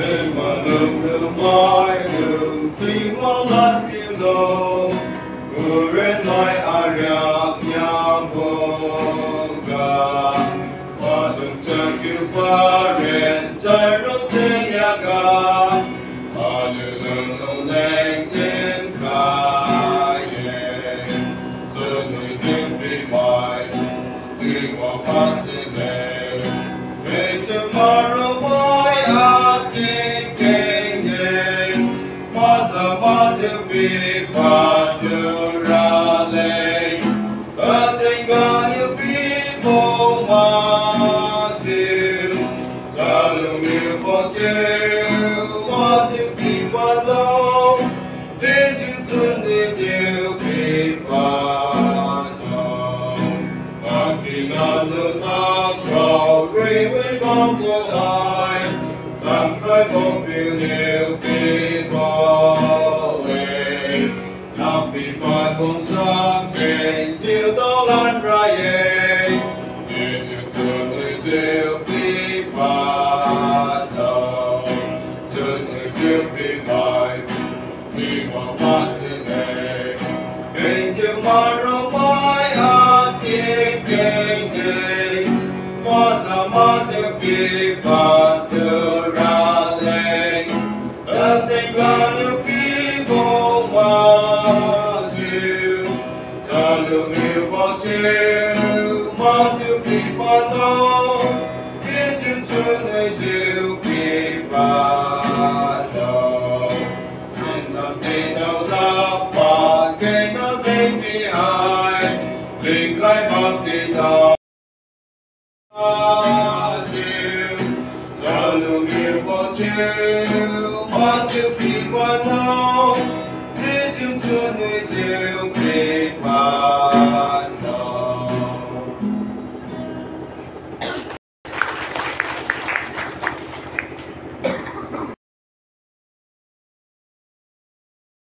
em mà lương từ mai đường tuy có lát khi lâu người bên ngoài ai rạc nhà vô gà và đừng chân kêu qua rèn trái rốt trên nhà gà và đưa đường lâu lên trên khai giờ người dân bị mãi tuy qua phát sinh này về cho mà rồi mãi ác kinh kinh kinh mà giờ bị phạt đưa ra lên ở trên ngàn yêu biết vô mà chịu cha lượng yêu bỏ chịu mà chịu bị bắt đầu để chịu chuồn để chịu bị bắt đầu mà khi nào được ta sau quay với bóng của ai làm khai bóng biểu liệu bị bỏ lên làm bị bắt không sáng kênh chiều đó lan ra ye để chịu chuồn để chịu bị bắt đầu chuồn để chịu bị bắt đi qua phát sinh này bên chiều mà rồi mãi ác kinh kinh kinh mà chịu bị bắt đưa ra lên ở trên ngàn yêu biết vô mà chịu cha lượng yêu bỏ chịu mà chịu bị bắt đầu biết chịu chuồn để chịu bị bắt đầu nên làm gì đâu ta và cái nó dễ bị hại vì cái bằng đi đâu cha lượng yêu bỏ chịu mà chịu bị bắt đầu biết chịu chuồn để chịu bị bắt